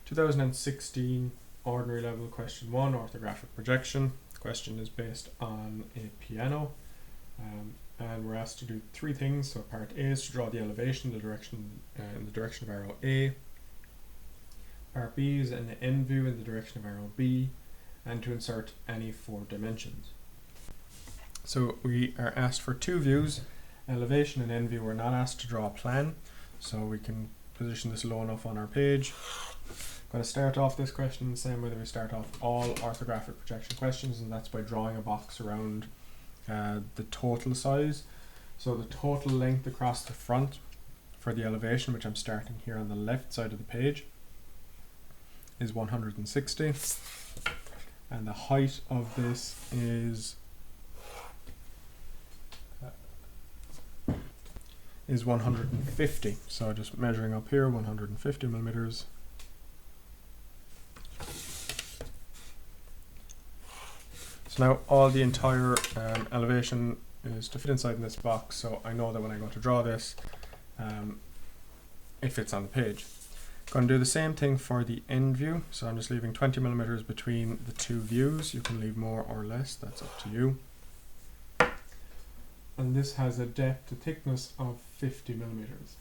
2016 Ordinary Level Question 1 Orthographic Projection. The question is based on a piano, and we're asked to do three things. So part A is to draw the elevation in the direction of arrow A. Part B is an end view in the direction of arrow B, and to insert any 4 dimensions. So we are asked for 2 views, elevation and end view. We're not asked to draw a plan, so we can position this low enough on our page. I'm going to start off this question the same way that we start off all orthographic projection questions, and that's by drawing a box around the total size. So the total length across the front for the elevation, which I'm starting here on the left side of the page, is 160, and the height of this is 150. So just measuring up here, 150 millimeters. So now all the entire elevation is to fit inside in this box, so I know that when I go to draw this, it fits on the page. Going to do the same thing for the end view, so I'm just leaving 20 millimeters between the 2 views. You can leave more or less, that's up to you. And this has a depth to thickness of 50 millimeters.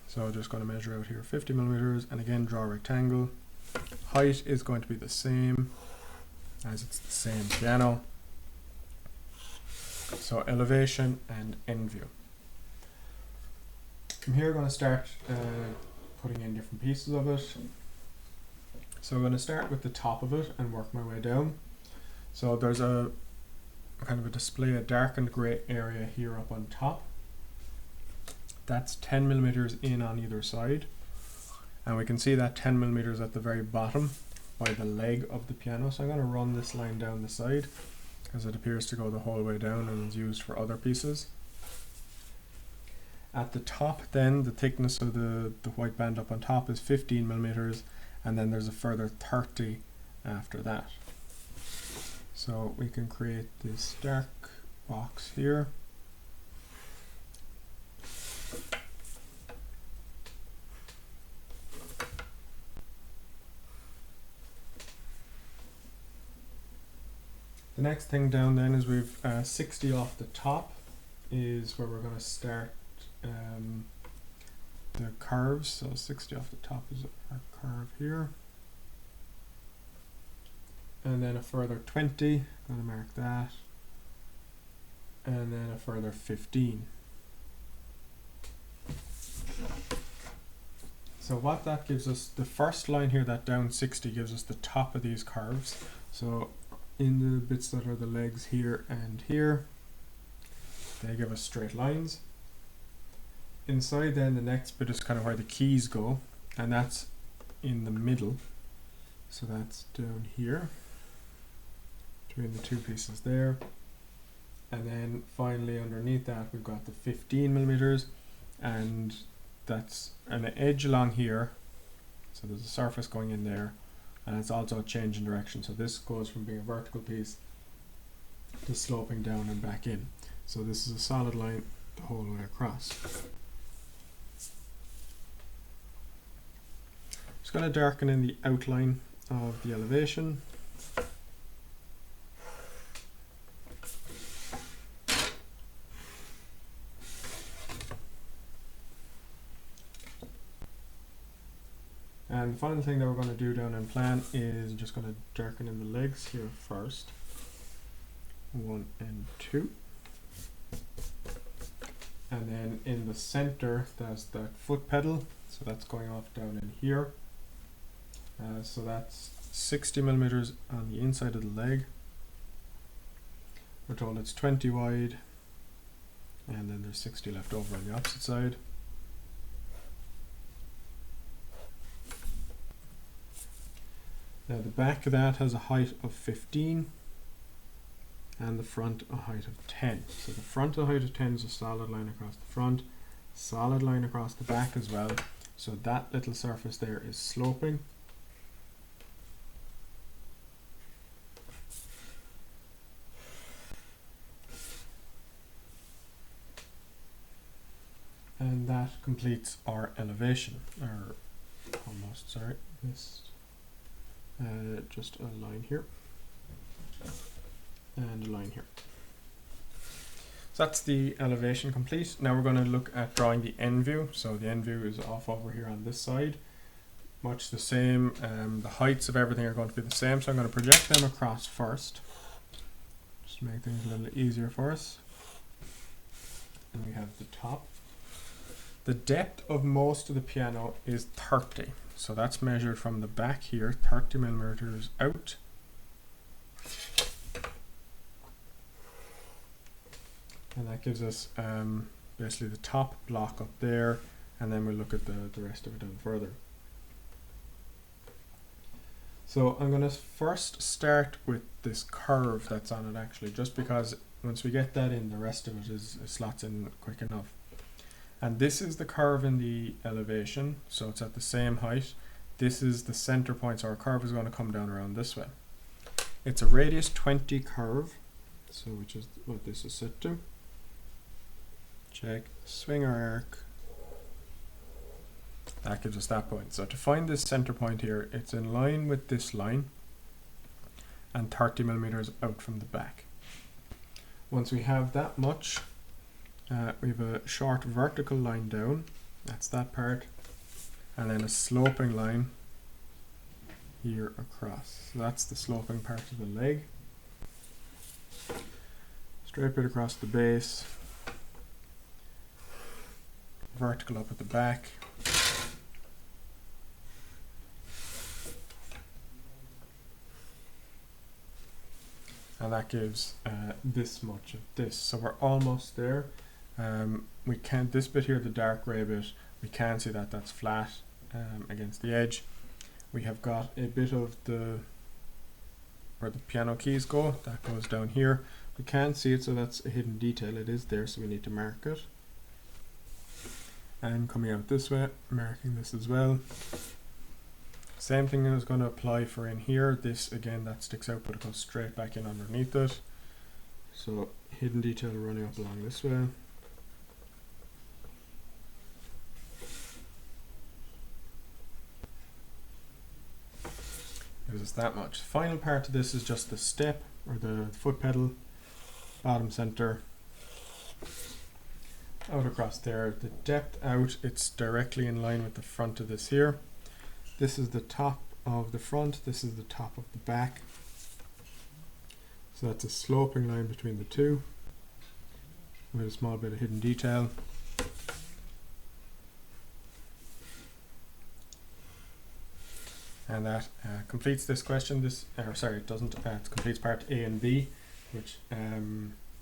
So I'm just going to measure out here 50 millimeters, and again draw a rectangle. Height is going to be the same, as it's the same piano. So elevation and end view. From here, we're going to start putting in different pieces of it. So I'm going to start with the top of it and work my way down. So there's a kind of a display, a darkened grey area here up on top. That's 10 millimeters in on either side. And we can see that 10 millimeters at the very bottom by the leg of the piano. So I'm going to run this line down the side, as it appears to go the whole way down and is used for other pieces. At the top then, the thickness of the white band up on top is 15 millimeters, and then there's a further 30 after that. So we can create this dark box here. The next thing down then is we've 60 off the top is where we're going to start the curves. So 60 off the top is our curve here. And then a further 20, going to mark that. And then a further 15. So what that gives us, the first line here, that down 60, gives us the top of these curves. So in the bits that are the legs here and here, they give us straight lines. Inside then, the next bit is kind of where the keys go, and that's in the middle. So that's down here, between the 2 pieces there. And then finally underneath that we've got the 15 millimeters, and that's an edge along here. So there's a surface going in there, and it's also a change in direction. So this goes from being a vertical piece to sloping down and back in. So this is a solid line the whole way across. Just going to darken in the outline of the elevation. And the final thing that we're going to do down in plan is just going to darken in the legs here first. 1 and 2. And then in the center, there's that foot pedal. So that's going off down in here. So that's 60 millimeters on the inside of the leg. We're told it's 20 wide. And then there's 60 left over on the opposite side. Now the back of that has a height of 15 and the front a height of 10. So the front a height of 10 is a solid line across the front, solid line across the back as well. So that little surface there is sloping. And that completes our elevation, or almost, sorry, missed just a line here and a line here. So that's the elevation complete. Now we're going to look at drawing the end view. So the end view is off over here on this side. Much the same, the heights of everything are going to be the same, so I'm going to project them across first, just to make things a little easier for us. And we have the top. The depth of most of the piano is 30, so that's measured from the back here, 30 millimeters out. And that gives us basically the top block up there, and then we'll look at the rest of it down further. So I'm going to first start with this curve that's on it actually, just because once we get that in, the rest of it slots in quick enough. And this is the curve in the elevation, so it's at the same height. This is the center point, so our curve is going to come down around this way. It's a radius 20 curve, so which is what this is set to. Check, swing our arc. That gives us that point. So to find this center point here, it's in line with this line and 30 millimeters out from the back. Once we have that much, we have a short vertical line down, that's that part, and then a sloping line here across. So that's the sloping part of the leg. Straight bit across the base, vertical up at the back. And that gives this much of this. So we're almost there. We can't, this bit here, the dark grey bit, we can see that that's flat against the edge. We have got a bit of where the piano keys go, that goes down here. We can't see it, so that's a hidden detail. It is there, so we need to mark it. And coming out this way, marking this as well. Same thing is going to apply for in here. This again, that sticks out, but it goes straight back in underneath it. So hidden detail running up along this way. Gives us that much. Final part of this is just the step, or the foot pedal, bottom center, out across there. The depth out, it's directly in line with the front of this here. This is the top of the front, this is the top of the back. So that's a sloping line between the two, with a small bit of hidden detail. And that completes this question. It doesn't. It completes part A and B, which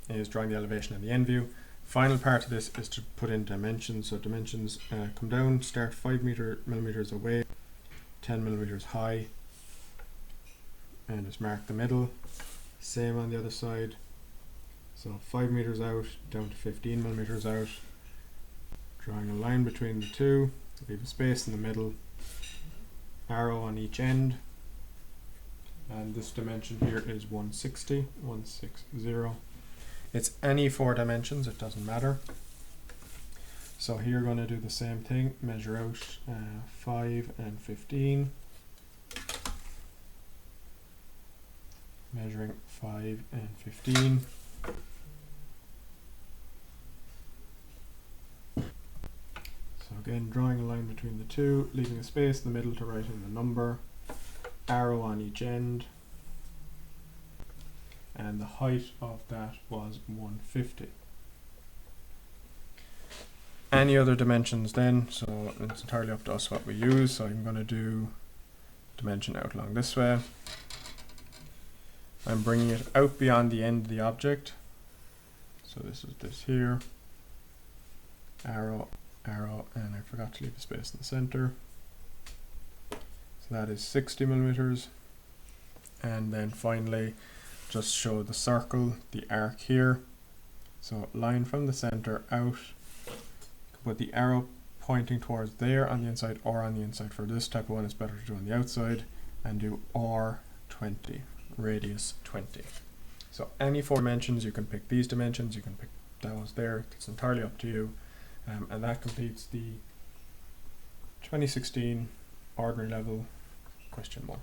is drawing the elevation and the end view. Final part of this is to put in dimensions. So dimensions come down, start 5 millimeters away, 10 millimeters high, and just mark the middle. Same on the other side. So 5 meters out, down to 15 millimeters out. Drawing a line between the two, leave a space in the middle, arrow on each end, and this dimension here is 160. It's any 4 dimensions, it doesn't matter. So here we're going to do the same thing, measure out 5 and 15, measuring 5 and 15. So again, drawing a line between the two, leaving a space in the middle to write in the number, arrow on each end, and the height of that was 150. Any other dimensions then, so it's entirely up to us what we use. So I'm going to do dimension out along this way. I'm bringing it out beyond the end of the object. So this is this here, arrow, arrow, and I forgot to leave a space in the center. So that is 60 millimeters. And then finally, just show the circle, the arc here. So line from the center out, put the arrow pointing towards there on the inside or on the inside. For this type of one, it's better to do on the outside, and do R20, radius 20. So any 4 dimensions, you can pick these dimensions, you can pick those there, it's entirely up to you. And that completes the 2016 ordinary level question 1.